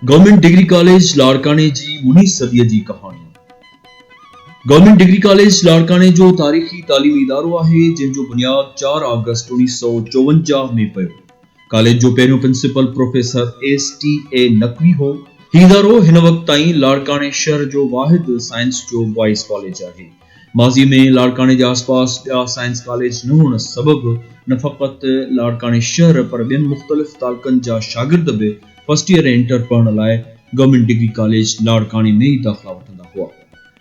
Government degree college लाड़काने जी 19 सदी जी कहानी। Government degree college लाड़काने जो तारीखी तालीमी इदारो है जिनजो बुनियाद 4 अगस्त 1954 में पियो। कॉलेज जो पहिरियों प्रिंसिपल प्रोफेसर STA नकवी हो। ही इदारो हिन वक्त ताईं लाड़काने शहर जो वाहिद साइंस जो बॉयज कॉलेज है। माज़ी में लाड़काने के आसपास ॿिया साइंस कॉलेज न होने सबब न फ़क़त लाड़काने शहर पर ॿियनि मुख़्तलिफ़ तालुकनि जा शागिर्द भी फर्स्ट ईयर इंटर पढ़ण लाइ गवर्नमेंट डिग्री कॉलेज लाड़काने में ही दाख़िला वठंदा हुआ।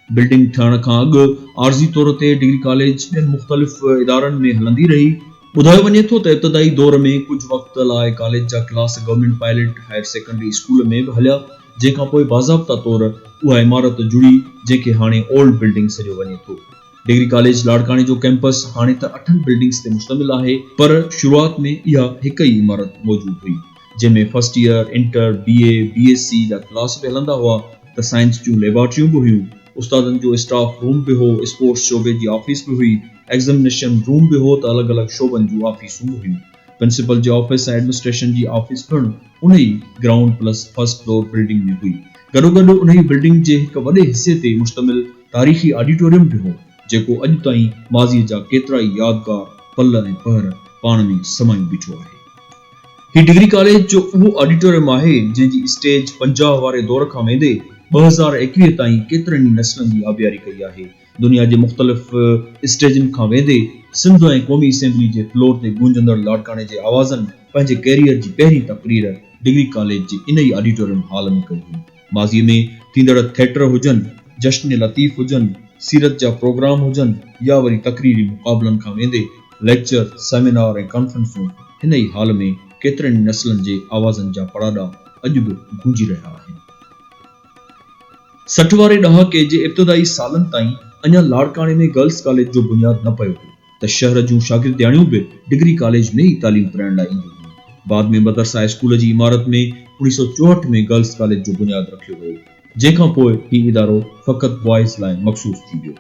बिल्डिंग ठहण खां अॻु आर्जी तौर ते डिग्री कॉलेज ॿियनि मुख़्तलिफ़ इदारनि में हलंदी रही। ॿुधायो वञे थो त इब्तिदाई दौर में कुछ वक्त लाइ कॉलेज जा class government pilot higher secondary school में भी हलिया, जंहिंखां पोइ बाज़ाब्ता तौर उहा इमारत जुड़ी जंहिंखे हाणे ओल्ड बिल्डिंग सॾियो वञे थो। डिग्री कॉलेज लाड़काने जो कैंपस हाणे त 8 बिल्डिंग्स ते मुश्तमिल आहे, पर शुरुआत में इहा हिक ही इमारत मौजूद हुई जंहिंमें first year inter BA BSc जा क्लास भी हलंदा हुआ त साइंस जूं लेबोरेटरियूं भी हुयूं, उस्तादन जो स्टाफ रूम भी हो, स्पोर्ट्स शोबे जी ऑफिस भी हुई, एग्जामिनेशन रूम भी हो त अलग-अलग शोबन जूं ऑफिसूं भी हुयूं। प्रिंसिपल जी ऑफिस ऐं एडमिनिस्ट्रेशन जी ऑफिस पिणु उन ही ground plus first floor building में हुई। गॾोगॾु उन ही बिल्डिंग जे हिक वॾे हिस्से ते मुश्तमिल तारीखी ऑडिटोरियम भी हो जेको अॼु ताईं माज़ी जा केतिरा ई यादगार पल ऐं पहर पाण में समाई बीठो आहे। ही डिग्री कॉलेज जो उहो ऑडिटोरियम आहे जंहिंजी स्टेज पंजाब वारे दौर खां वेंदे 2021 ताईं केतिरनि ई नस्लनि जी आबियारी कई आहे। दुनिया जे मुख़्तलिफ़ स्टेजनि खां वेंदे सिंध ऐं क़ौमी असेंबली जे फ्लोर ते गूंजंदड़ लाड़काने जे आवाज़नि पंहिंजे कैरियर जी पहिरीं तक़रीर डिग्री कॉलेज जे इन ही ऑडिटोरियम हॉल में कई हुई। माज़ी में थींदड़ थिएटर हुजनि, जश्न लतीफ़ हुजनि, सीरत जा प्रोग्राम हुजनि या वरी तक़रीरी मुक़ाबलनि खां वेंदे लेक्चर सेमिनार ऐं कॉन्फ्रेंसूं हिन ही हॉल में केतिरनि नस्लनि जे आवाज़नि जा पड़ाड़ा अॼु बि गूंजी रहिया आहिनि। 60 वारे ॾहाके जे इब्तिदाई सालनि ताईं अञा लाड़काने में गर्ल्स कॉलेज जो बुनियाद न पियो हो त शहर जूं शागिर्दियाणियूं भी डिग्री कॉलेज में ही तालीम पढ़ण लाइ ईंदियूं हुयूं। बाद में मदरसा स्कूल जी इमारत में 1964 में गर्ल्स कॉलेज जो बुनियाद रखियो वियो, जंहिंखां पोइ ही इदारो फ़क़त बॉयज़ लाइ मखसूस थी वियो।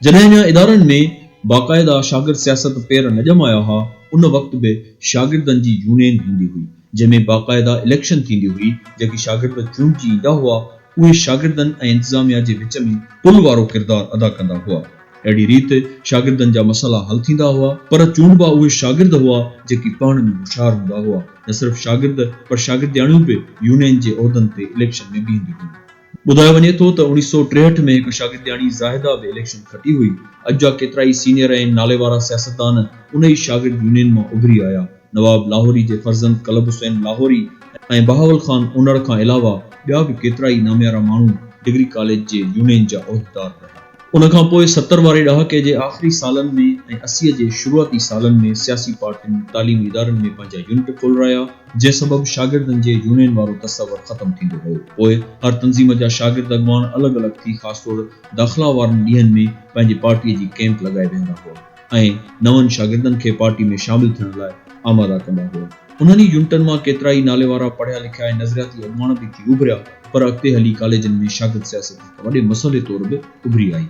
जॾहिं अञा इदारनि में बाक़ायदा शागिर्द सियासत पेर न ॼमाया हुआ, उन वक्त भी शागिर्दनि जी यूनियन हूंदी हुई जंहिंमें बाक़ायदा इलेक्शन थींदी हुई जेकी शागिर्द चूंडजी ईंदा हुआ। उहे शागिर्दनि ऐं इंतज़ामिया जे विच में पुल वारो किरदार अदा कंदा हुआ। अहिड़ी रीति शागिर्दनि जा मसला हल थींदा हुआ, पर चूंडबा उहे शागिर्द हुआ जेकी पाण में होशियार हूंदा हुआ। न सिर्फ़ शागिर्द पर शागिर्दियाणियूं भी यूनियन जे उहिदनि ते इलेक्शन में बीहंदियूं हुयूं। ॿुधायो वञे थो त 1963 में हिकु शागिर्दियाणी ज़ाहिदा भी इलेक्शन खटी हुई। अॼु जा केतिरा ई सीनियर ऐं नाले वारा सियासतदान उन ही शागिर्द यूनियन मां उभरी आया। नवाब लाहौरी जे फर्ज़ंद कलब हुसैन लाहौरी ऐं बहावल खान उनड़ खां अलावा ॿिया भी केतिरा ई नामियारा माण्हू डिग्री कॉलेज जे यूनियन जा उहिदेदार रहिया। उन खां पोइ 70 वारे ॾहाके जे आख़िरी सालनि में ऐं 80 जे शुरूआती सालनि में सियासी पार्टियुनि तालीमी इदारनि में पंहिंजा यूनिट खोलाया, जंहिं सबब शागिर्दनि जे यूनियन वारो तसवर ख़त्म थींदो वियो। पोइ हर तंज़ीम जा शागिर्द अॻवान अलॻि-अलॻि थी ख़ासि तौर दाख़िला वारनि ॾींहंनि में पंहिंजी पार्टीअ जी कैंप लॻाए वेंदा हुआ ऐं नवनि शागिर्दनि खे पार्टी में शामिल थियण लाइ आमादा कंदा हुआ। उन्हनि यूनिटनि मां केतिरा ई नाले वारा पढ़िया लिखिया ऐं नज़रियाती अॻवान भी थी उभरिया, पर अॻिते हली कॉलेजनि में शागिर्द सियासत हिक वॾे मसइले तौर भी उभरी आई।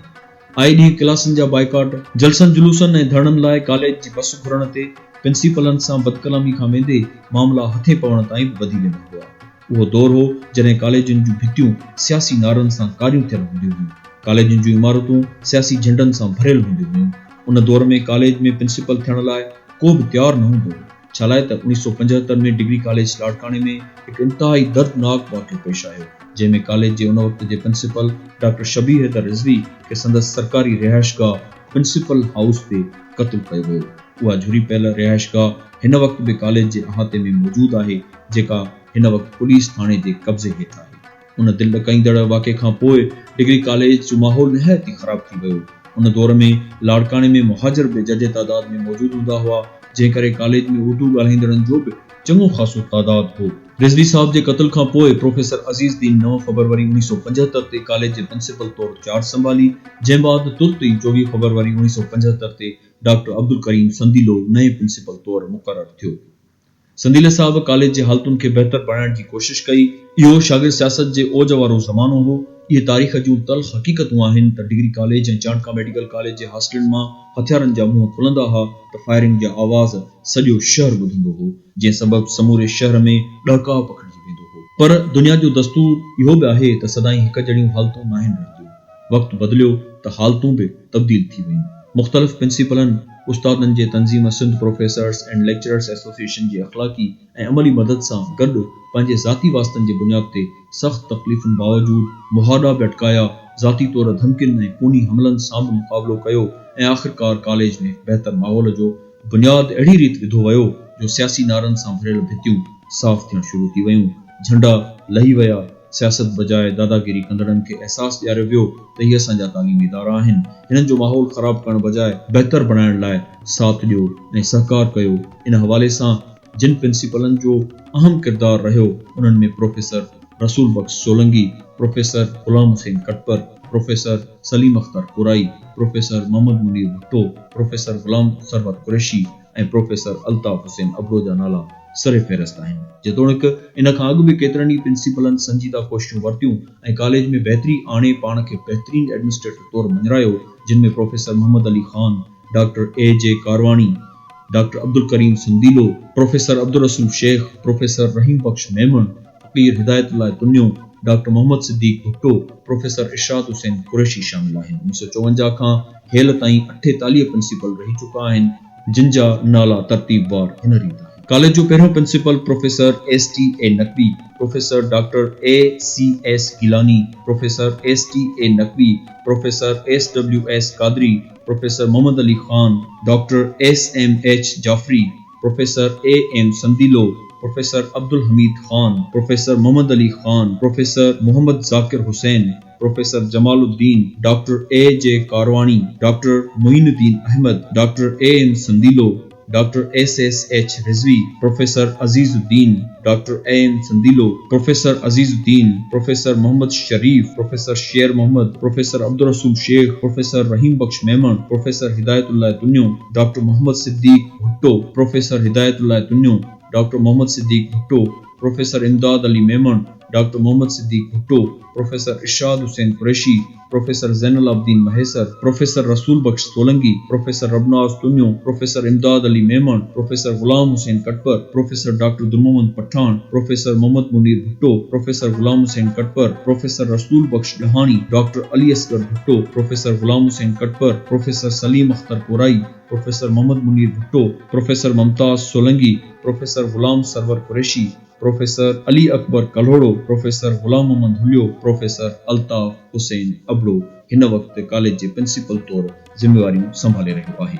आए ॾींहुं क्लासनि जा बाइकाट, जलसनि जुलूसनि ऐं धरणनि लाइ कॉलेज जी बस घुरण ते प्रिंसिपलनि सां बदकलामी खां वेंदे मामला हथे पवण ताईं भी वधी वेंदा हुआ। उहो दौर हो जॾहिं कॉलेजनि जूं भितियूं सियासी नारनि सां कारियूं थियल हूंदियूं हुयूं, कॉलेजनि जूं इमारतूं सियासी झंडनि सां भरियल हूंदियूं हुयूं। उन दौर में कॉलेज में प्रिंसिपल थियण लाइ को भी तयारु न हूंदो, छालाए त 1975 में डिग्री कॉलेज लाड़काने में हिकु इंतहाई दर्दनाक वाक़ियो पेश आयो, जंहिंमें कॉलेज जे उन वक्त जे प्रिंसिपल डॉक्टर शबीर हैदर रिज़वी खे संदसि सरकारी रिहाइशगाह प्रिंसिपल हाउस ते क़त्ल कयो वियो। उहा झुरी पियल रिहाइशगाह हिन वक्त भी कॉलेज जे अहाते में मौजूद आहे, जेका हिन वक्त पुलिस थाणे जे कब्ज़े हेठि आहे। उन दिलि ॾकाईंदड़ वाक़े खां पोइ डिग्री कॉलेज जो माहौल निहायती ख़राब थी वियो। उन दौर में लाड़काने में मुहाजिर भी जजे तादाद में मौजूद हूंदा हुआ, जंहिं करे कॉलेज में उर्दू ॻाल्हाईंदड़नि जो भी चङो ख़ासो तादाद हो। रिज़वी साहब जे क़त्ल खां पोइ प्रोफेसर अज़ीज़ दीन 9 फरवरी 1975 ते कॉलेज जे प्रिंसिपल तौर चार्ज संभाली, जंहिं बाद तुर्त ई 24 फरवरी 1975 ते डॉक्टर अब्दुल करीम संदीलो नए प्रिंसिपल तौर मुक़रर थियो। संदीले साहब कॉलेज जे हालतुनि खे बहितर बणाइण जी कोशिश कई। इहो शागिर्द सियासत जे ओज वारो ज़मानो हो। इहे तारीख़ जूं तल्ख़ हक़ीक़तूं आहिनि त डिग्री कॉलेज ऐं चाणका मेडिकल कॉलेज जे हॉस्टलनि मां हथियारनि जा मुंहं खुलंदा हुआ त फायरिंग जा आवाज़ सॼो शहर ॿुधंदो हो, जंहिं सबब समूरे शहर में ॾहकाउ पखिड़िजी वेंदो हो। पर दुनिया जो दस्तूर इहो बि आहे त सदाईं हिक जहिड़ियूं हालतूं न आहिनि रहिजियूं। वक़्तु बदिलियो त हालतूं बि तब्दील थी वयूं। मुख़्तलिफ़ प्रिंसिपलनि उस्तादनि जे तंज़ीम Sindh professors and lecturers association जी अख़लाक़ी ऐं अमली मदद सां गॾु पंहिंजे ज़ाती वास्तनि जे बुनियाद ते सख़्त तकलीफ़ुनि बावजूदि मुहादा बि अटकाया, ज़ाती तौर धमकियुनि ऐं खूनी हमलनि सां बि मुक़ाबिलो कयो ऐं आख़िरकार कॉलेज में बहितर माहौल जो बुनियाद अहिड़ी रीति विधो वियो जो सियासी नारनि सां भरियल भितियूं साफ़ थियण शुरू थी वयूं, झंडा लही विया। सियासत बजाए दादागिरी कंदड़नि खे अहसासु ॾियारियो वियो त इहे असांजा तालीमी इदारा आहिनि। हिननि जो माहौल ख़राब करण बजाए बहितर बणाइण लाइ साथ ॾियो ऐं सहकार कयो। इन हवाले सां जिन प्रिंसिपलनि जो अहम किरदारु रहियो उन्हनि में professor Rasool Bakhsh Solangi, professor Ghulam Hussain Katpar, professor Saleem Akhtar Kurai, professor Mohammad Munir Bhutto, professor Ghulam Sarwat Qureshi ऐं प्रोफेसर अल्ताफ हुसैन अबड़ो जा नाला सरे फ़हरिस्त आहिनि। जेतोणीकि इन खां अॻु बि केतिरनि ई प्रिंसिपलनि संजीदा कोशिशूं वरितियूं ऐं कॉलेज में बहितरी आणे पाण खे बहितरीन एडमिनिस्ट्रेटर तौरु मञरायो, जिन में professor Mohammad Ali Khan, doctor A.J. Karwani, doctor Abdul Karim Sundilo, professor Abdul Rasool Shaikh, professor Rahim Bakhsh Memon, Faqir Hidayatullah Tunio, doctor Mohammad Siddique Bhutto, professor Irshad Hussain Qureshi शामिल आहिनि। 1954 खां हेल ताईं 48 प्रिंसिपल रही चुका आहिनि, जिन जा नाला तरतीबवार हिन रीति आहिनि। कॉलेज जो पहिरियों principal professor S.T.A. Naqvi, professor doctor A.C.S. Gilani, professor S.T.A. Naqvi, professor S.W.S. Qadri, professor Mohammad Ali Khan, doctor S.M.H. Jafri, professor A.M. Sandilo, professor Abdul Hameed Khan, professor Mohammad Ali Khan, professor Mohammad Zakir Hussain, professor Jamaluddin, doctor A.J. Karwani, doctor Moinuddin Ahmed, doctor A.M. Sandilo, doctor S.S.H. Rizvi, professor Azizuddin, doctor A.M. Sandilo, professor Azizuddin, professor Mohammad Sharif, professor Sher Mohammad, professor Abdul Rasool Shaikh, professor Rahim Bakhsh Memon, professor Hidayatullah Tunio, doctor Mohammad Siddique Bhutto, professor Hidayatullah Tunio, doctor Mohammad Siddique Bhutto, professor Imdad Ali Memon, doctor Mohammad Siddique Bhutto, professor Irshad Hussain Qureshi, professor Zainul Abidin Mahesar, professor Rasool Bakhsh Solangi, professor Rabnaz Tunio, professor Imdad Ali Memon, professor Ghulam Hussain Katpar, professor doctor Durmohammad Pathan, professor Mohammad Munir Bhutto, professor Ghulam Hussain Katpar, professor Rasool Bakhsh Dahani, doctor Ali Asghar Bhutto, professor Ghulam Hussain Katpar, professor Saleem Akhtar Kurai, professor Mohammad Munir Bhutto, professor Mumtaz Solangi, professor Ghulam Sarwar Qureshi, professor Ali Akbar Kalhoro, professor Ghulam Mohammad Hulio, professor Altaf Hussain Abro हिन वक़्तु college जे principal तौरु ज़िम्मेवारियूं संभाले रहियो आहे।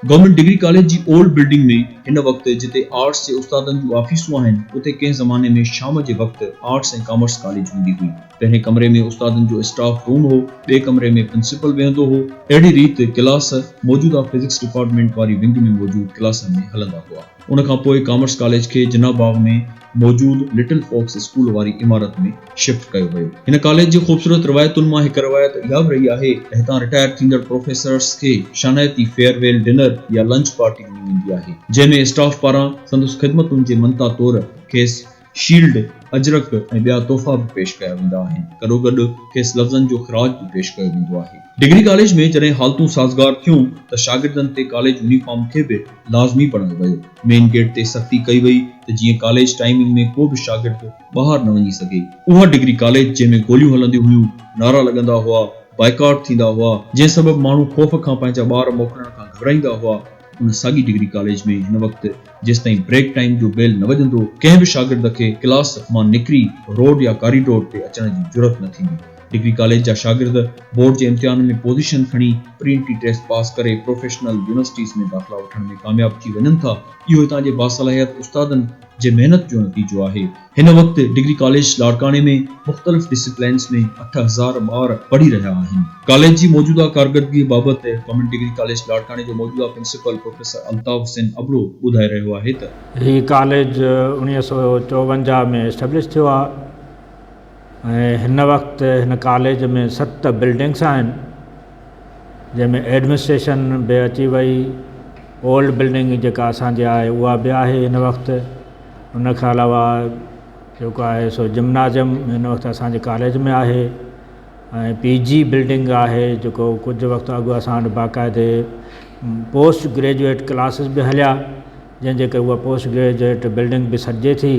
Government degree college जी old building में हिन वक़्तु जिते आर्ट्स जे उस्तादनि जूं ऑफिसूं आहिनि, उते कंहिं ज़माने में शाम जे वक़्तु आर्ट्स ऐं कॉमर्स कॉलेज हूंदी हुई। पहिरें कमरे में उस्तादनि जो स्टाफ रूम हो, ॿिए कमरे में प्रिंसिपल वेहंदो हो। अहिड़ी रीति क्लास मौजूदा फिजिक्स डिपार्टमेंट वारी विंग में मौजूद क्लासनि में हलंदा हुआ। उन खां पोइ कॉमर्स कॉलेज खे जिना बाग में मौजूद लिटिल फॉक्स स्कूल वारी इमारत में शिफ्ट कयो वियो। हिन कॉलेज जी ख़ूबसूरत रवायतुनि मां हिकु रवायत इहा बि रही आहे त हितां रिटायर थींदड़ प्रोफेसर्स खे शानाइती फेयरवेल डिनर या लंच पार्टी ॾिनी वेंदी आहे, जंहिंमें स्टाफ पारां संदसि ख़िदमतुनि जे मंता तौरु खेसि शील्ड, अजरक ऐं ॿिया तोहफ़ा बि पेश कया वेंदा आहिनि। गॾोगॾु खेसि लफ़्ज़नि जो ख़िराज बि पेश कयो वेंदो आहे। डिग्री कॉलेज में जॾहिं हालतूं साज़गार थियूं त शागिर्दनि ते कॉलेज यूनिफॉर्म खे बि लाज़मी बणायो वियो। मेन गेट ते सख़्ती कई वई त जीअं कॉलेज टाइमिंग में को बि शागिर्द ॿाहिरि न वञी सघे। उहा डिग्री कॉलेज जंहिंमें गोलियूं हलंदियूं हुयूं, नारा लॻंदा हुआ, बाइकाट थींदा हुआ, जंहिं सबबि माण्हू ख़ौफ़ खां पंहिंजा ॿार मोकिलण खां घबराईंदा हुआ, उन साॻी डिग्री कॉलेज में हिन वक़्तु जेसिताईं ब्रेक टाइम जो बेल न वॼंदो, कंहिं बि शागिर्द खे क्लास मां निकिरी रोड या कॉरिडोर ते अचण जी ज़रूरत न थींदी। डिग्री कॉलेज जा शागिर्द बोर्ड जे इम्तिहान में पोजीशन खणी प्री एंट्री टेस्ट पास करे प्रोफेशनल यूनिवर्सिटीज़ में दाख़िला वठण में कामयाब थी वञनि था। इहो हितां जे बासलाहियत उस्तादनि जे महिनत जो नतीजो आहे। हिन वक़्तु डिग्री कॉलेज लाड़काने में मुख़्तलिफ़ डिसिप्लिन्स में 8000 ॿार पढ़ी रहिया आहिनि। कॉलेज जी मौजूदा कारकर्दगी बाबति गवर्नमेंट डिग्री कॉलेज लाड़काने जो मौजूदा प्रिंसिपल प्रोफेसर अल्ताफ हुसैन अबड़ो ॿुधाए रहियो आहे त हीउ कॉलेज 1954 में एस्टेब्लिश थियो आहे ऐं हिन वक़्तु हिन कॉलेज में 7 बिल्डिंग्स आहिनि, जंहिंमें एडमिनिस्ट्रेशन बि अची वई। ओल्ड बिल्डिंग जेका असांजी आहे उहा बि आहे हिन वक़्तु। उन खां अलावा जेको आहे सो जिम्नाज़ियम हिन वक़्तु असांजे कॉलेज में आहे ऐं PG बिल्डिंग आहे, जेको कुझु वक़्तु अॻु असां वटि बाक़ाइदे पोस्ट ग्रेजुएट क्लासिस बि हलिया, जंहिंजे करे उहा पोस्ट ग्रेजुएट बिल्डिंग बि सजे थी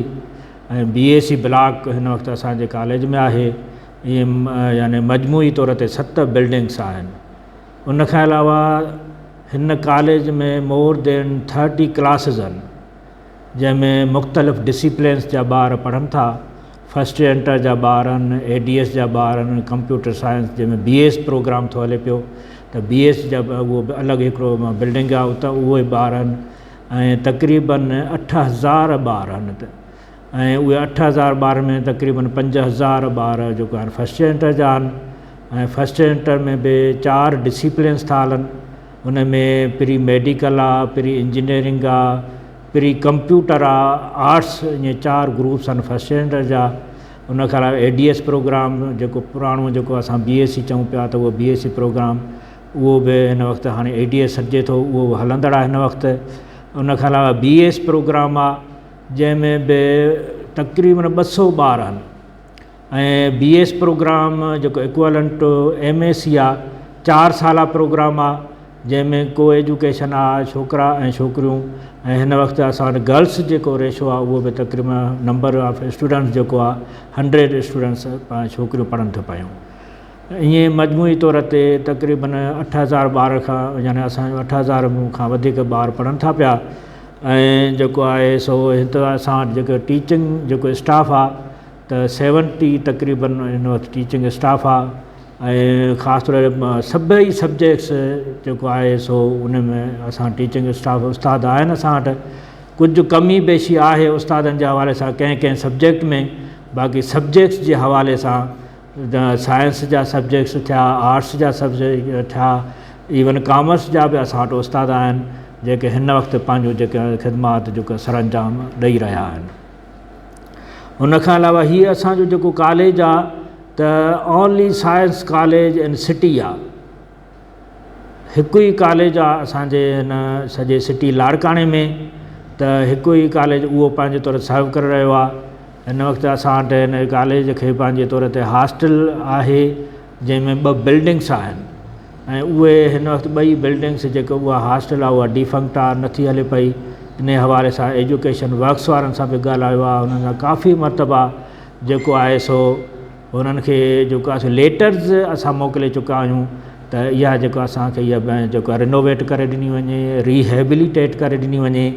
ऐं BSc ब्लॉक हिन वक़्तु असांजे कॉलेज में आहे। ईअं यानी मजमूई तौर ते 7 बिल्डिंग्स आहिनि। उन खां अलावा हिन कॉलेज में मोर देन 30 क्लासिस आहिनि, जंहिंमें मुख़्तलिफ़ डिसिप्लिन्स जा ॿार पढ़नि था। फस्ट एंटर जा ॿार आहिनि, ADS जा ॿार आहिनि, कंप्यूटर साइंस जंहिंमें BS प्रोग्राम थो हले पियो, त BS जा उहो अलॻि हिकिड़ो बिल्डिंग आहे, उतां उहे ॿार आहिनि। ऐं तक़रीबन 8000 ॿार आहिनि, ऐं उहे 8000 ॿार में तक़रीबन 5000 ॿार जेको आहिनि फस्ट एंटर जा आहिनि। ऐं फस्ट एंटर में बि 4 डिसिप्लिन्स था हलनि। उन में प्री मेडिकल आहे, प्री इंजीनियरिंग आहे, प्री कंप्यूटर आहे, आर्ट्स, ईअं 4 ग्रुप्स आहिनि फस्ट एंटर जा। उन खां अलावा ADS प्रोग्राम जेको पुराणो जेको असां BSc चऊं पिया, त उहो BSc प्रोग्राम उहो बि हिन वक़्तु हाणे ADS सॾिजे थो, उहो हलंदड़ आहे हिन वक़्तु। उन खां अलावा BS प्रोग्राम आहे, जंहिंमें बि तक़रीबन 200 ॿार आहिनि। ऐं BS प्रोग्राम जेको इक्वलेंट टू MSc आहे, 4 साला प्रोग्राम आहे, जंहिंमें को एजुकेशन आहे, छोकिरा ऐं छोकिरियूं। ऐं हिन वक़्तु असां वटि गर्ल्स जेको रेशो आहे उहो बि तक़रीबन नंबर ऑफ स्टूडेंट्स जेको आहे 100 स्टूडेंट्स छोकिरियूं पढ़नि थियूं पियूं। ईअं मजमूई तौर ते तक़रीबन 8000 ॿार खां, यानी असां 8000 खां वधीक ॿार पढ़नि था पिया। ऐं जेको आहे सो हिते असां वटि जेको टीचिंग जेको स्टाफ आहे, त 70 तक़रीबन हिन वक़्तु टीचिंग स्टाफ आहे। ऐं ख़ासि तौर ते सभई सब्जेक्ट्स जेको आहे सो उन में असां टीचिंग स्टाफ उस्ताद आहिनि असां वटि। कुझु कमी बेशी आहे उस्तादनि जे हवाले सां कंहिं सब्जेक्ट में, बाक़ी सब्जेक्ट्स जे हवाले सां साइंस जा सब्जेक्ट्स थिया, आर्ट्स जा सब्जेक्ट थिया, इवन कॉमर्स जा बि असां वटि उस्ताद आहिनि, जेके हिन वक़्तु पंहिंजो जेके ख़िदमात जेको सरअंजाम ॾेई रहिया आहिनि। उन खां अलावा हीअ असांजो जेको कॉलेज आहे, त only science college in city आहे। हिकु ई कॉलेज आहे असांजे हिन सॼे सिटी लाड़काणे में, त हिकु ई कॉलेज उहो पंहिंजे तौर ते सर्व करे रहियो आहे। हिन वक़्तु असां वटि हिन कॉलेज खे पंहिंजे तौर ते हॉस्टल आहे, जंहिंमें 2 बिल्डिंग्स आहिनि। ऐं उहे हिन वक़्तु 2 बिल्डिंग्स जेके उहा हॉस्टल आहे उहा डिफंक्ट आहे, नथी हले पई। इन हवाले सां एजुकेशन वर्क्स वारनि सां बि ॻाल्हायो आहे, उन्हनि सां काफ़ी मरतबा जेको आहे सो उन्हनि खे जेको आहे लेटर्स असां मोकिले चुका आहियूं, त इहा जेको असांखे इहा जेको रिनोवेट करे ॾिनी वञे, रिहेबिलिटेट करे ॾिनी वञे,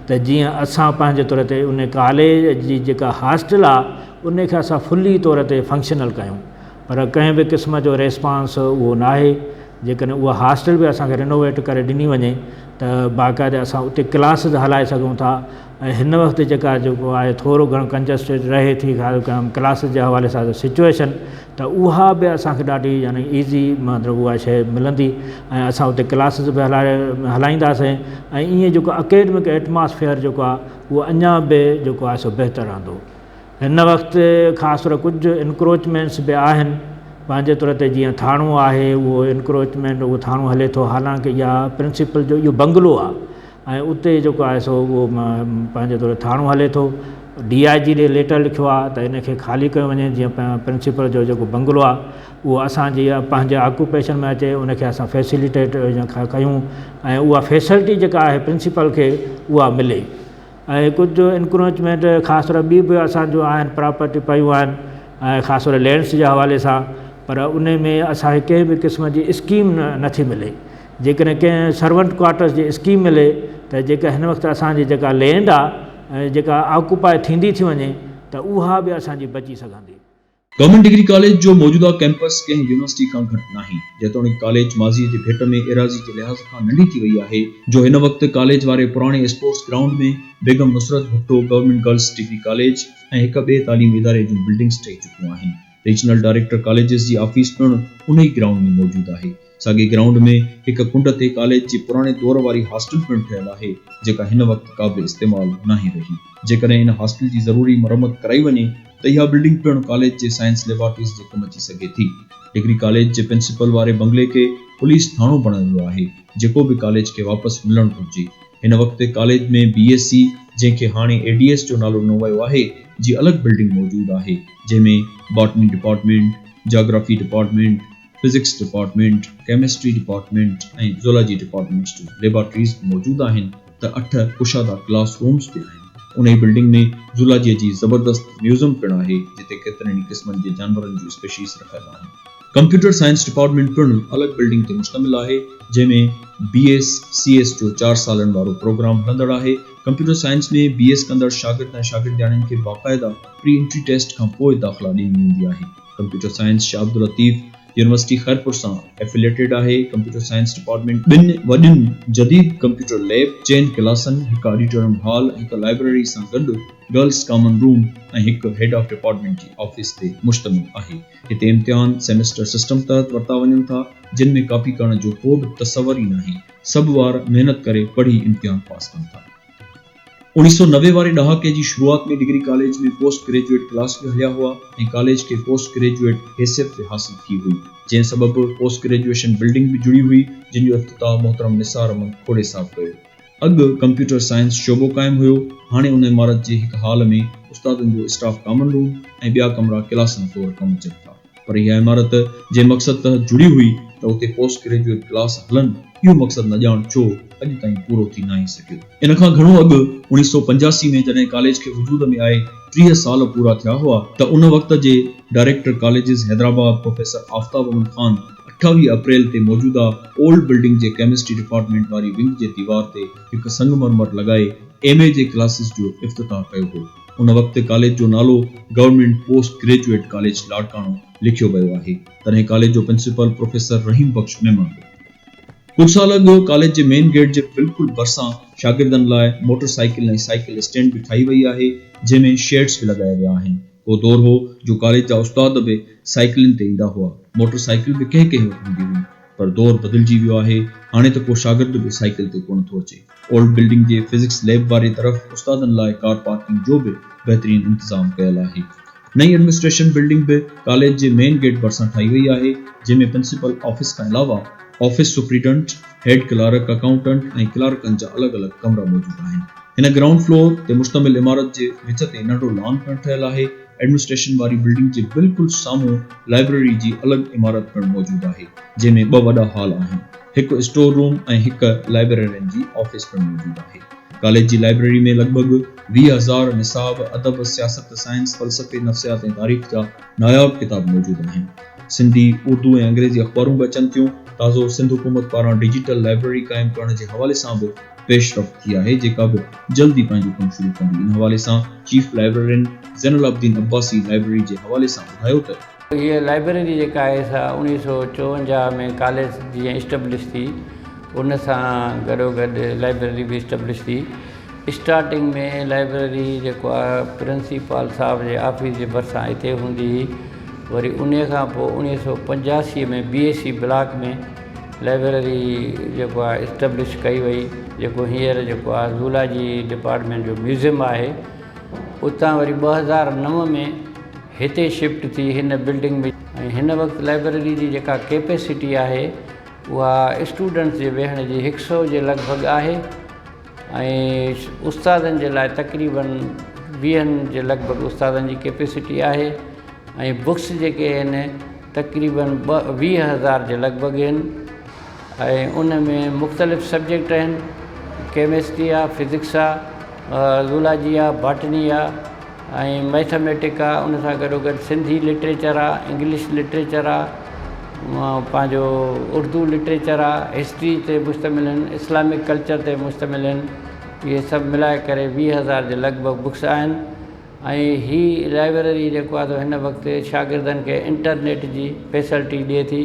त जीअं असां पंहिंजे तौर ते उन कॉलेज जी जेका हॉस्टल आहे उन खे असां फुली तौर ते फंक्शनल कयूं। पर कंहिं बि क़िस्म जो रेस्पॉन्स उहो न आहे। जेकॾहिं उहा हॉस्टल बि असांखे रिनोवेट करे ॾिनी वञे, त बाक़ाइदा असां उते क्लासिस हलाए सघूं था। ऐं हिन वक़्तु जेका जेको आहे थोरो घणो कंजस्टेड रहे थी क्लासिस जे हवाले सां सिचुएशन, त उहा बि असांखे ॾाढी यानी ईज़ी मतिलबु उहा शइ मिलंदी, ऐं असां उते क्लासिस बि हलाईंदासीं। ऐं ईअं जेको अकेडमिक एटमॉस्फेयर जेको आहे उहो अञा बि जेको आहे सो बहितर रहंदो। हिन वक़्तु ख़ासि तौर कुझु इंक्रोचमेंट्स बि आहिनि पंहिंजे तौर ते, जीअं थाणो आहे उहो इंक्रोचमेंट उहो थाणो हले थो, हालांकि इहा प्रिंसिपल जो इहो बंगलो आहे, ऐं उते जेको आहे सो उहो पंहिंजे तौर ते थाणो हले थो। DIG ॾे लेटर लिखियो आहे त इनखे ख़ाली कयो वञे, जीअं प्रिंसिपल जो जेको बंगलो आहे उहो असांजी पंहिंजे ऑक्यूपेशन में अचे, उनखे असां फैसिलिटेट कयूं, ऐं उहा फैसिलिटी जेका आहे प्रिंसिपल खे उहा मिले। ऐं कुझु इंक्रोचमेंट ख़ासि तौर ॿी बि असांजो आहिनि, प्रॉपर्टी पयूं आहिनि, ऐं ख़ासि तौर लैंड्स जे हवाले सां, पर उन में असांखे कंहिं बि क़िस्म जी स्कीम नथी मिले। जेकॾहिं कंहिं सर्वेंट क्वार्टर्स जी स्कीम मिले, त जेका हिन वक़्तु असांजी जेका लैंड आहे जेका ऑक्यूपाई थींदी थी वञे, त उहा बि असांजी बची सघंदी। गवर्नमेंट डिग्री कॉलेज जो मौजूदा कैंपस कंहिं यूनिवर्सिटी खां घटि नाहे, जेतोणीकि कॉलेज माज़ीअ जे भेट में एराज़ी जे लिहाज़ खां नंढी थी वई आहे, जो हिन वक़्तु कॉलेज वारे पुराणे स्पोर्ट्स ग्राउंड में Begum Nusrat Bhutto government girls degree college ऐं हिक ॿिए तालीमी इदारे जूं बिल्डिंग्स ठही चुकियूं आहिनि। रीजनल डायरेक्टर कॉलेजिस जी ऑफिस पिणु उन ई ग्राउंड में मौजूदु आहे। साॻे ग्राउंड में हिक कुंड ते कॉलेज जी पुराणे दौर वारी हॉस्टल पिणु ठहियल आहे, जेका हिन वक़्तु क़ाबिल इस्तेमाल नाहे रही। जेकॾहिं इन हॉस्टल जी ज़रूरी मरम्मत कराई वञे, त इहा बिल्डिंग पिणु कॉलेज जे साइंस लेबोरेटरीज़ जे कमु अची सघे थी। डिग्री कॉलेज जे प्रिंसिपल वारे बंगले खे पुलिस थाणो बणायो वियो आहे, जेको बि कॉलेज खे वापसि मिलणु घुरिजे। हिन वक़्तु कॉलेज में BSc, जंहिंखे हाणे ADS जो नालो ॾिनो वियो आहे, जी अलॻि बिल्डिंग मौजूदु आहे, जंहिंमें botany department, geography department, physics department, chemistry department ऐं ज़ूलॉजी डिपार्टमेंट्स जूं लेबोरेटरीज़ मौजूदु आहिनि, त 8 कुशादा क्लास रूम्स बि आहिनि। उन ई बिल्डिंग में ज़ूलॉजी जी ज़बरदस्त म्यूज़ियम पिणु आहे जिते केतिरनि क़िस्मनि जे जानवरनि जूं स्पीशीज़ रखियल आहिनि। कंप्यूटर साइंस डिपार्टमेंट पिणु अलॻि बिल्डिंग ते मुश्तमिल आहे जंहिंमें BS CS जो 4 सालनि वारो प्रोग्राम हलंदड़ आहे। कंप्यूटर साइंस में BS कंदड़ शागिर्द ऐं शागिर्दियाणियुनि खे बाक़ाइदा प्री एंट्री टेस्ट खां पोइ दाख़िला ॾिनी वेंदी आहे। Computer science Shah Abdul Latif university Khairpur सां एफिलिएटेड आहे। कंप्यूटर साइंस डिपार्टमेंट 2 वॾियुनि जदीद कंप्यूटर लैब, 4 क्लासनि, हिकु ऑडिटोरियम हॉल, हिकु लाइब्रेरी सां गॾु गर्ल्स कॉमन रूम ऐं हिकु हेड ऑफ डिपार्टमेंट जी ऑफिस ते मुश्तमिल आहे। हिते इम्तिहान सेमेस्टर सिस्टम तहत वरिता वञनि था जिन में कॉपी करण जो को बि तसवर ई नाहे। सभु वार महिनत करे पढ़ी इम्तिहान पास कनि था। 1990 वारे ॾहाके जी शुरूआत में डिग्री कॉलेज में पोस्ट ग्रेजुएट क्लास भी हलिया हुआ ऐं कॉलेज के पोस्ट ग्रेजुएट हैसियत भी हासिल थी हुई, जंहिं सबबि पोस्ट ग्रेजुएशन बिल्डिंग भी जुड़ी हुई जिन जो इफ्तिताह मोहतरम निसार अहमद खोड़े साहब कयो। अॻु कंप्यूटर साइंस शोबो क़ाइमु हुयो, हाणे उन इमारत जे हिकु हाल में उस्तादनि जो स्टाफ कॉमन रूम ऐं ॿिया कमरा क्लासनि तौरु कमु अचनि था। पर इहा इमारत जे मक़सद तहत जुड़ी हुई त उते पोस्ट ग्रेजुएट क्लास हलनि, इहो मक़सद न ॼाण छो अॼु ताईं पूरो थी न आहे सघियो। इन खां घणो अॻु 1985 में जॾहिं कॉलेज खे वजूद में आए 30 साल पूरा थिया हुआ त उन वक़्त जे director colleges Hyderabad professor Aftab Ahmad Khan 28 अप्रैल ते मौजूदा ओल्ड बिल्डिंग जे केमिस्ट्री डिपार्टमेंट वारी विंग जे दीवार ते हिकु संगमरमर लॻाए MA जे क्लासिस जो इफ्तिताह कयो हो। उन वक़्त कॉलेज जो नालो government post graduate college Larkana लिखियो वियो आहे। तॾहिं कॉलेज जो प्रिंसिपल प्रोफेसर रहीम बख्श मेमन हो। कुछ साल अॻु कॉलेज जे मेन गेट जे बिल्कुलु भरिसां शागिर्दनि लाइ मोटरसाइकिल ऐं साइकिल स्टैंड भी ठाही वई आहे जंहिंमें शेड्स भी लॻाया विया आहिनि। को दौर हो जो कॉलेज जा उस्ताद भी साइकिलनि ते ईंदा हुआ, मोटरसाइकिल भी कंहिं कंहिं वटि हूंदी हुई, पर दौर बदिलजी वियो आहे। हाणे त को शागिर्द भी साइकिल ते कोन थो अचे। ओल्ड बिल्डिंग जे फिजिक्स लैब वारी तरफ़ उस्तादनि लाइ कार पार्किंग जो भी बहितरीन इंतजाम कयल आहे। नई एडमिनिस्ट्रेशन बिल्डिंग भी कॉलेज जे मेन गेट भरिसां ठाही वई आहे जंहिंमें प्रिंसिपल ऑफिस खां अलावा ऑफिस सुप्रीडेंट, हेड क्लार्क, अकाउंटेंट ऐं क्लार्कनि जा अलॻि अलॻि कमरा मौजूद आहिनि। हिन ग्राउंड फ्लोर ते मुश्तमिल इमारत जे विच ते नंढो लॉन पिणु ठहियल आहे। एडमिनिस्ट्रेशन वारी बिल्डिंग जे बिल्कुलु साम्हूं लाइब्रेरी जी अलॻि इमारत पिणु मौजूद आहे जंहिंमें 2 वॾा हॉल आहिनि, हिकु स्टोर रूम ऐं हिकु लाइब्रेरियन जी ऑफिस पिणु मौजूद आहे। कॉलेज जी लाइब्रेरी में लॻभॻि 20,000 निसाब, अदब, सियासत, साइंस, फ़लसफ़े, नफ़्सियात ऐं तारीख़ जा नायाब किताब मौजूद आहिनि। सिंधी, उर्दू ऐं अंग्रेज़ी अख़बारूं भी अचनि थियूं। ताज़ो सिंध हुकूमत पारां डिजिटल लाइब्रेरी क़ाइमु करण जे हवाले सां भी पेशरफ़्त थी आहे जेका भी जल्दी पंहिंजो कमु शुरू कंदी। इन हवाले सां chief librarian Zainul Abidin Abbasi library जे हवाले सां ॿुधायो त ये लाइब्रेरी जेका आहे सा 1954 में कॉलेज जीअं इस्टेब्लिश थी, उन सां गॾोगॾु लाइब्रेरी भी इस्टेब्लिश थी। स्टार्टिंग में लाइब्रेरी जेको आहे प्रिंसिपल साहब जे ऑफिस जे भरिसां हिते हूंदी हुई, वरी उन खां पोइ 1985 में BSc ब्लॉक में लाइब्रेरी जेको आहे इस्टेब्लिश कई वई, जेको हींअर जेको आहे ज़ूलॉजी डिपार्टमेंट जो म्यूज़ियम आहे। उतां वरी 2009 में हिते शिफ्ट थी हिन बिल्डिंग में। ऐं हिन वक़्तु लाइब्रेरी जी जेका कैपेसिटी आहे उहा स्टूडेंट्स जे वेहण जी 100 जे लॻभॻि आहे ऐं उस्तादनि जे लाइ तक़रीबन 20 जे लॻभॻि उस्तादनि जी कैपेसिटी आहे ऐं बुक्स जेके आहिनि तक़रीबन 20,000 जे लॻभॻि आहिनि ऐं उन में मुख़्तलिफ़ सब्जेक्ट आहिनि, केमिस्ट्री आहे, फिज़िक्स आहे, ज़ूलॉजी आहे, बॉटनी आहे ऐं मैथमेटिक आहे। उन सां गॾोगॾु सिंधी लिटरेचर आहे, इंग्लिश लिटरेचर आहे, पंहिंजो उर्दू लिटरेचर आहे, हिस्ट्री ते मुश्तमिल आहिनि, इस्लामिक कल्चर ते मुश्तमिल आहिनि। इहे सभु मिलाए करे 20,000 जे लॻभॻि बुक्स आहिनि। ऐं हीअ लाइब्रेरी जेको आहे त हिन वक़्तु शागिर्दनि खे इंटरनेट जी फैसिलिटी ॾिए थी।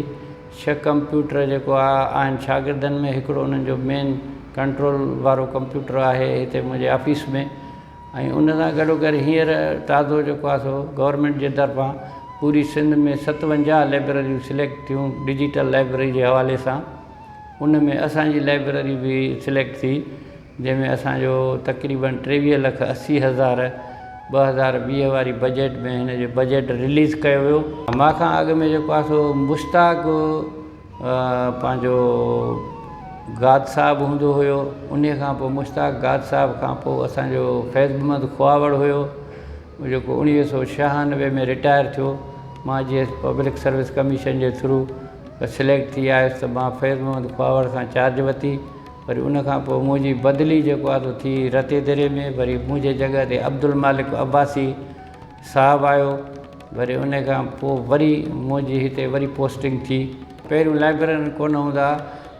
6 कंप्यूटर जेको आहिनि शागिर्दनि में, हिकिड़ो उन्हनि जो मेन कंट्रोल वारो कंप्यूटर आहे हिते मुंहिंजे ऑफिस में। ऐं उन सां गॾोगॾु हींअर ताज़ो जेको आहे सो गवर्नमेंट जे तरफ़ां पूरी सिंध में 57 लाइब्रेरियूं सिलेक्ट थियूं डिजिटल लाइब्रेरी जे हवाले सां। उन में असांजी लाइब्रेरी बि सिलेक्ट थी, जंहिंमें असांजो तक़रीबन 23,80,000 2020 वारी बजट में हिन जो बजट रिलीज़ कयो वियो। मां खां अॻु में जेको आहे सो मुश्ताक पंहिंजो गाद साहब हूंदो हुयो, उन खां पोइ मुश्ताक गाद साहब खां पोइ असांजो फैज़ अहमद खुआवड़ हुयो जेको 1996 में रिटायर थियो। मां जीअं पब्लिक सर्विस कमीशन जे थ्रू सिलेक्ट थी आयुसि त मां फैज़ अहमद खुआवड़ सां चार्ज वरिती वरी उन खां पोइ मुंहिंजी बदिली जेको आहे तो थी रते दरे में, वरी मुंहिंजे जॻह ते अब्दुल मालिक अब्बासी साहबु आयो, वरी उन खां पोइ वरी मुंहिंजी हिते वरी पोस्टिंग थी। पहिरियों लाइब्रेरियन कोन हूंदा,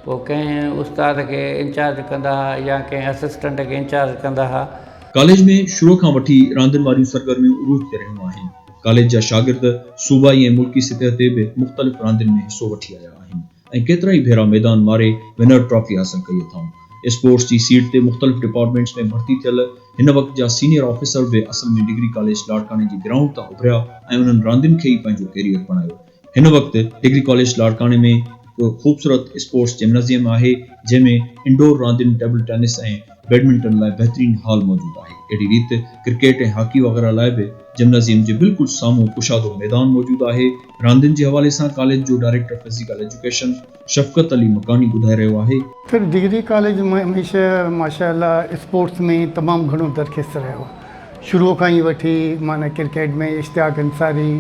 पोइ कंहिं उस्ताद खे इंचार्ज कंदा हुआ या कंहिं असिस्टेंट खे इंचार्ज कंदा हुआ। कॉलेज में शुरू खां वठी रांदियुनि वारियूं सरगर्मियूं उरूज ते रहियूं आहिनि। कॉलेज जा शागिर्द सूबाई ऐं मुल्की सतह ते बि मुख़्तलिफ़ रांदियुनि में हिसो वठी आया आहिनि ऐं केतिरा ई भेरा मैदान मारे विनर ट्रॉफी हासिल कई अथऊं। स्पोर्ट्स जी सीट ते मुख़्तलिफ़ डिपार्टमेंट्स में भर्ती थियल हिन वक़्त जा सीनियर ऑफिसर बि असल में डिग्री कॉलेज लाड़काने जी ग्राउंड तां उभरिया ऐं उन्हनि रांदियुनि खे ई पंहिंजो कैरियर बणायो। हिन वक़्त डिग्री कॉलेज लाड़काने में खूबसूरत स्पोर्ट्स जिम्नाज़ियम आहे, जंहिंमें इंडोर रांदियुनि टेबल टेनिस ऐं बैडमिंटन लाइ बहितरीन हॉल मौजूद आहे। अहिड़ी रीति क्रिकेट ऐं हॉकी वग़ैरह लाइ बि जिम्नाज़ियम जे बिल्कुलु साम्हूं कुशादो मैदान मौजूद आहे। रांदियुनि जे हवाले सां कॉलेज जो डायरेक्टर फिजिकल एजुकेशन शफ़क़त अली मकानी ॿुधाए रहियो आहे। फिर डिग्री कॉलेज में हमेशह माशाअल्लाह स्पोर्ट्स में तमामु घणो दरख़्वास्त रहियो। शुरू खां ई वठी माना क्रिकेट में इश्तियाक अंसारी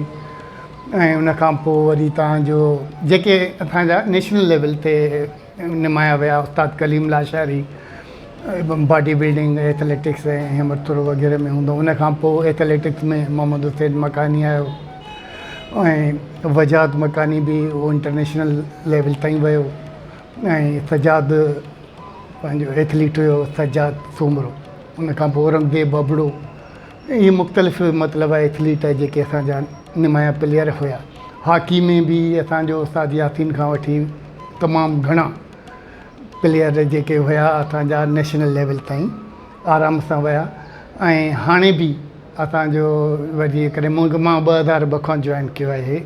ऐं उन खां पोइ वरी तव्हांजो जेके असांजा नेशनल लेवल ते निमाया विया उस्ताद Kaleem Lashari, body building athletics ऐं हिम्मत थ्रो वग़ैरह में हूंदो। उन खां पोइ एथलेटिक्स में मोहम्मद हुसैन मकानी आयो ऐं वजाद मकानी बि उहो इंटरनेशनल लेवल ताईं वियो ऐं सजाद पंहिंजो एथलीट हुयो सजाद सूमरो। उन खां पोइ औरंगज़ेब बबड़ो, इहे मुख़्तलिफ़ मतिलबु एथलीट जेके असांजा निमाया प्लेयर हुया। हॉकी में बि असांजो उस्ताद यासीन खां वठी तमामु घणा प्लेयर जेके हुया असांजा नेशनल लेवल ताईं आराम सां विया। ऐं हाणे बि असांजो वरी करे मां 2002 खां जॉइन कयो आहे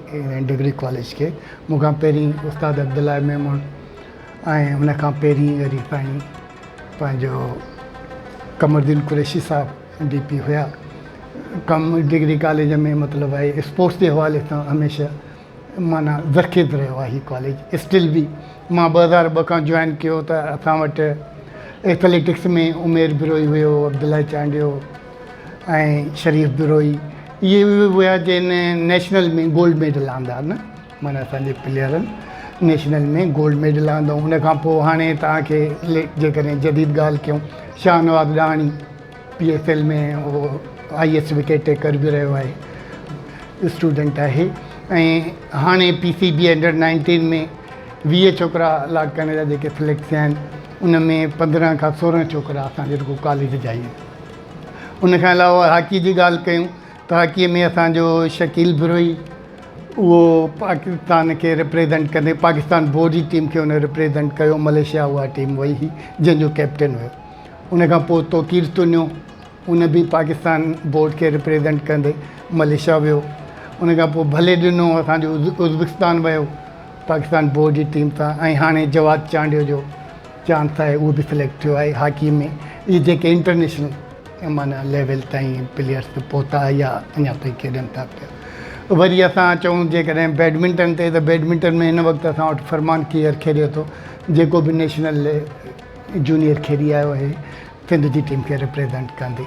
डिग्री कॉलेज खे। मूंखां पहिरीं उस्ताद अब्दुल्ला मेमून ऐं उन खां पहिरीं वरी साईं पंहिंजो कमरुद्दीन कुरैशी साहब DP हुया। कम डिग्री कॉलेज में मतिलबु आहे स्पोर्ट्स जे हवाले सां हमेशह माना ज़रख़ेज़ रहियो आहे हीउ कॉलेज। स्टिल बि मां 2002 खां जॉइन कयो त असां वटि एथलेटिक्स में उमेर बिरोई हुयो, अब्दुल्ला चांडियो ऐं शरीफ़ बिरोई, इहे हुया जिन नेशनल में गोल्ड मेडल आंदा न, माना असांजे प्लेयरनि नेशनल में गोल्ड मेडल आंदो। हुन खां पोइ हाणे तव्हांखे जेकॾहिं जदीद ॻाल्हि कयूं, शाहनवाज़ ॾाणी PSL में उहो IAS विकेट टेकर बि रहियो आहे, स्टूडेंट आहे। ऐं हाणे PCB अंडर-19 में 20 छोकिरा लाड़काने जा जेके सिलेक्ट थिया आहिनि, उन में 15 खां 16 छोकिरा असांजे रुगो कॉलेज जा आहिनि। उन खां अलावा हॉकी जी ॻाल्हि कयूं त हॉकीअ में असांजो शकील बिरोई, उहो पाकिस्तान खे रिप्रेज़ेंट कंदे पाकिस्तान बोर्ड जी टीम खे उन रिप्रेज़ेंट कयो। मलेशिया उहा टीम वई हुई जंहिंजो कैप्टन हुयो। उन खां पोइ तोकीर तुनियो, उन बि पाकिस्तान बोर्ड खे रिप्रेज़ेंट कंदे मलेशिया वियो। उन खां पोइ भले ॾिनो असांजो उज़्बेकिस्तान वियो पाकिस्तान बोर्ड जी टीम सां। ऐं हाणे जवाद चांडियो जो चांस आहे, उहो बि सिलेक्ट थियो आहे हॉकी में। इहे जेके इंटरनेशनल माना लेवल ताईं प्लेयर्स पहुता या अञा ताईं खेॾनि था पिया। वरी असां चऊं जेकॾहिं बैडमिंटन ते, त बैडमिंटन में हिन वक़्तु असां वटि फरमान कीयर खेॾे थो, जेको बि नेशनल जूनियर खेॾी आयो आहे सिंध जी टीम खे रिप्रेज़ेंट कंदे।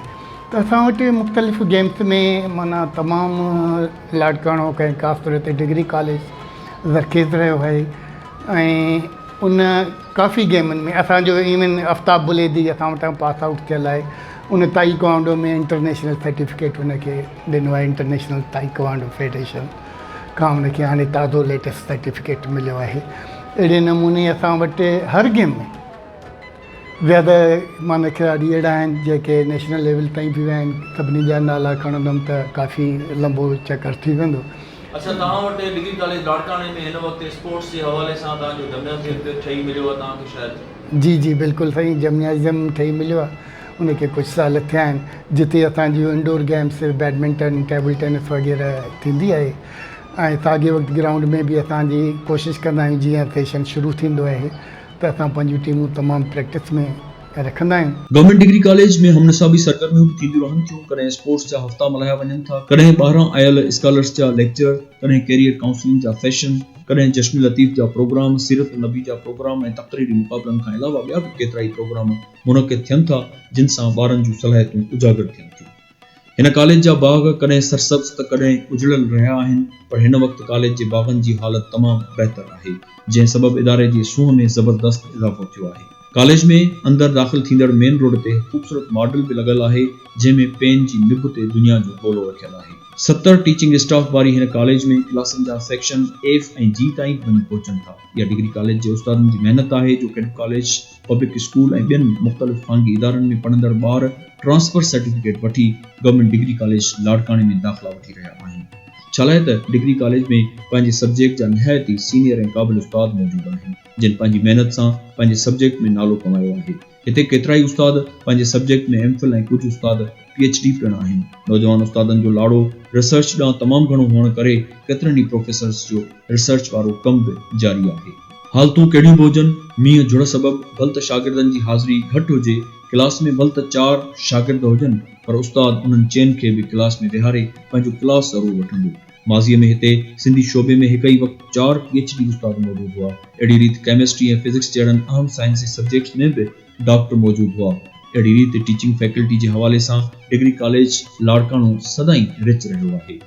त असां वटि मुख़्तलिफ़ गेम्स में माना तमामु लाड़काणो कंहिं ख़ासि तौर ते डिग्री कॉलेज ज़रख़ेज़ रहियो आहे। ऐं उन काफ़ी गेमनि में असांजो इवन आफ्ताब बुलेदी असां वटां पास आउट थियल आहे। उन ताइक्वांडो में इंटरनेशनल सर्टिफिकेट उनखे ॾिनो आहे, इंटरनेशनल ताइक्वांडो फेडरेशन खां उनखे हाणे ताज़ो लेटेस्ट सर्टिफिकेट मिलियो आहे। अहिड़े नमूने असां वटि हर गेम में ज़्यादा माना खिलाड़ी अहिड़ा आहिनि जेके नेशनल लेवल ताईं बि विया आहिनि। सभिनी जा नाला खणंदुमि त काफ़ी लंबो चकर थी वेंदो। अच्छा, तव्हां वटि डिग्री कॉलेज लाड़काने में हिन वक़्तु स्पोर्ट्स जे हवाले सां तव्हांजो जिम्नाज़ियम ठही मिलियो आहे तव्हांखे शायदि? जी बिल्कुलु सही, जिम्नाज़ियम ठही मिलियो आहे। उनखे कुझु साल थिया आहिनि, जिते असांजी indoor games badminton table tennis वग़ैरह थींदी आहे। ऐं साॻे वक़्तु ग्राउंड में बि असांजी कोशिशि कंदा आहियूं जीअं सेशन शुरू थींदो आहे त असां पंहिंजूं टीमूं तमामु प्रैक्टिस में रखंदा आहियूं। गवर्नमेंट डिग्री कॉलेज में हमनिसाबी सरगर्मियूं बि थींदियूं रहनि थियूं। कॾहिं स्पोर्ट्स जा हफ़्ता मल्हाया वञनि था, कॾहिं ॿाहिरां आयल स्कॉलर्स जा लेक्चर, कॾहिं कैरियर काउंसलिंग जा सेशन, कॾहिं जश्न लतीफ़ जा प्रोग्राम, सीरत नबी जा प्रोग्राम ऐं तक़रीरी मुक़ाबलनि खां अलावा ॿिया बि केतिरा ई प्रोग्राम मुनक़िद थियनि था, जिन सां ॿारनि जूं सलाहियतूं उजागर थियनि थियूं। हिन कॉलेज जा बाग कॾहिं सरसब्ज़ त कॾहिं उजड़ल रहिया आहिनि, पर हिन वक़्तु कॉलेज जे बागनि जी हालत तमामु बहितर आहे, जंहिं सबबु इदारे जी सूंह में ज़बरदस्त इज़ाफ़ो थियो आहे। कॉलेज में अंदर दाख़िल थींदड़ मेन रोड ते खूबसूरत मॉडल भी लगल आहे जंहिंमें पेन जी निब ते दुनिया जो गोलो रखियल आहे। 70 टीचिंग स्टाफ वारी हिन कॉलेज में क्लासनि जा सेक्शन F ऐं G ताईं वञी पहुचनि था। इहा डिग्री कॉलेज जे उस्तादनि जी महिनत आहे जो कैडेट कॉलेज, पब्लिक स्कूल ऐं ॿियनि मुख़्तलिफ़ ख़ानगी इदारनि में पढ़ंदड़ ॿार ट्रांसफर सर्टिफिकेट वठी गवर्नमेंट डिग्री कॉलेज लाड़काणे में दाख़िला वठी रहिया आहिनि। छालाए त डिग्री कॉलेज में पंहिंजे सब्जेक्ट जा निहायत ई सीनियर ऐं क़ाबिल उस्ताद मौजूद आहिनि जिन पंहिंजी महिनत सां पंहिंजे सब्जेक्ट में नालो कमायो आहे। हिते केतिरा ई उस्ताद पंहिंजे सब्जेक्ट में MPhil ऐं कुझु उस्ताद PhD पिण आहिनि। नौजवान उस्तादनि जो लाड़ो रिसर्च ॾांहुं तमामु घणो हुअण करे केतिरनि ई प्रोफेसर्स जो रिसर्च वारो कमु बि जारी आहे। हालतूं कहिड़ियूं बि हुजनि, मींहं झुड़ सबबु भल त शागिर्दनि जी हाज़िरी घटि हुजे, क्लास में भल त 4 शागिर्द हुजनि, पर उस्ताद उन्हनि चइनि खे बि क्लास में विहारे पंहिंजो क्लास ज़रूरु वठंदो। माज़ीअ में हिते सिंधी शोबे में हिक ई वक़्तु 4 PhD उस्ताद मौजूद हुआ। अहिड़ी रीति केमिस्ट्री ऐं फिज़िक्स जहिड़नि अहम साइंसी सब्जेक्ट्स में बि डॉक्टर मौजूद हुआ। अहिड़ी रीति टीचिंग फैकल्टी जे हवाले सां डिग्री कॉलेज लाड़काणो सदाईं रिच रहियो आहे।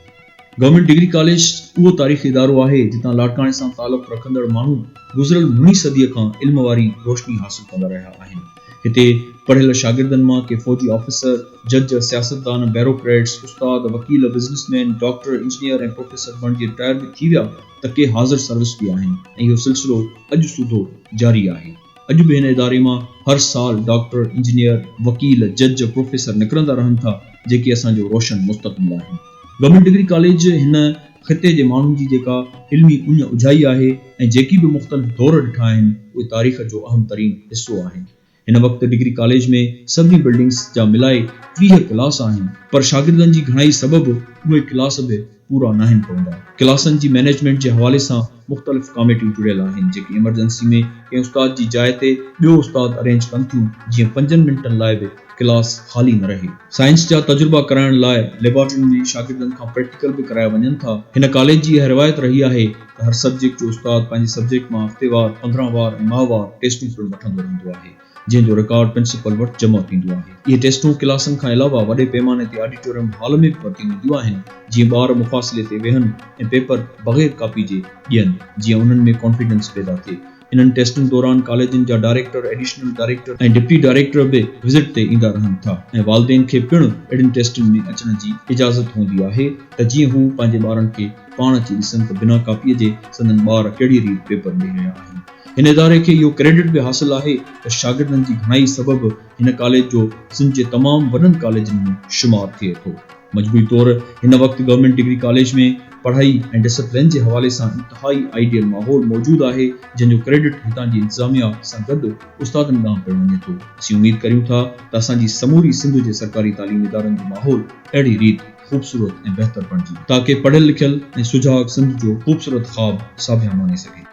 गवर्नमेंट डिग्री कॉलेज उहो तारीख़ी इदारो आहे जितां लाड़काणे सां तालुक़ रखंदड़ माण्हू गुज़िरियल मुनी सदीअ खां इल्म वारी रोशनी हासिल कंदा रहिया आहिनि। हिते पढ़ियल शागिर्दनि मां के फौजी ऑफिसर, जज, सियासतदान, ब्यूरोक्रेट्स, उस्ताद, वकील, बिज़नेसमैन, डॉक्टर, इंजीनियर ऐं प्रोफेसर बणिजी रिटायर बि थी विया त के हाज़िर सर्विस बि आहिनि ऐं इहो सिलसिलो अॼु सूधो जारी आहे। अॼु बि हिन इदारे मां हर साल डॉक्टर, इंजीनियर, वकील, जज, प्रोफेसर निकिरंदा रहनि था जेके असांजो रोशन मुस्तक़बिल आहिनि। गवर्नमेंट डिग्री कॉलेज हिन ख़िते जे माण्हुनि जी जेका इल्मी उञ उजाई आहे ऐं जेकी बि मुख़्तलिफ़ दौर ॾिठा आहिनि उहे तारीख़ जो अहम तरीन हिसो आहिनि। हिन वक़्तु डिग्री कॉलेज में सभिनी बिल्डिंग्स जा मिलाए 20 क्लास आहिनि, पर शागिर्दनि जी घणाई सबबु उहे क्लास बि पूरा न आहिनि पवंदा। क्लासनि जी मैनेजमेंट जे हवाले सां मुख़्तलिफ़ कमेटियूं जुड़ियल आहिनि जेकी इमरजेंसी में कंहिं उस्ताद जी जाइ ते ॿियो उस्ताद अरेंज कनि थियूं जीअं 5 मिंटनि लाइ बि क्लास खाली न रहे। साइंस जा तजुर्बा कराइण लाइ लेबोरेटरी में शागिर्दनि खां प्रैक्टिकल बि कराया वञनि था। हिन कॉलेज जी इहा रिवायत रही आहे त हर सब्जेक्ट जो उस्ताद पंहिंजे सब्जेक्ट मां हफ़्तेवार, 15 वार ऐं माहवार टेस्टूं पिणु वठंदो रहंदो आहे जंहिंजो रिकॉर्ड प्रिंसिपल वटि जमा थींदो आहे। इहे टेस्टूं क्लासनि खां अलावा वॾे पैमाने ते ऑडिटोरियम हॉल में बि वरितियूं वेंदियूं आहिनि जीअं ॿार मुफ़ासिले ते वेहनि ऐं पेपर बग़ैर कापी जे ॾियनि जीअं उन्हनि में कॉन्फिडेंस पैदा थिए। इन्हनि टेस्टुनि दौरान कॉलेजनि जा डायरेक्टर, एडिशनल डायरेक्टर ऐं डिप्टी डायरेक्टर बि विज़िट ते ईंदा रहनि था ऐं वालिदैन खे पिणु अहिड़ियुनि टेस्टुनि में अचण जी इजाज़त हूंदी आहे त जीअं हू पंहिंजे ॿारनि खे पाण अची ॾिसनि त बिना कापीअ जे संदनि ॿार कहिड़ी रीति पेपर ॾेई रहिया आहिनि। हिन इदारे खे इहो क्रेडिट बि हासिल आहे त शागिर्दनि जी घणाई सबबु हिन कॉलेज जो सिंध जे तमामु वॾनि कॉलेजनि में शुमार थिए थो। मजबूरी तौर हिन वक़्तु गवर्नमेंट डिग्री कॉलेज में पढ़ाई ऐं डिसिप्लिन जे हवाले सां इंतहाई आइडियल माहौल मौजूदु आहे जंहिंजो क्रेडिट हितां जी इंतज़ामिया सां गॾु उस्तादनि ॾांहुं पिणु वञे थो। असीं उमेद करियूं था त असांजी समूरी सिंध जे सरकारी तालीमी इदारनि जो माहौल अहिड़ी रीति ख़ूबसूरत ऐं बहितर बणिजी ताकी पढ़ियल लिखियल ऐं सुजाॻ सिंध जो ख़ूबसूरत ख़्वाब साबिया माने सघे।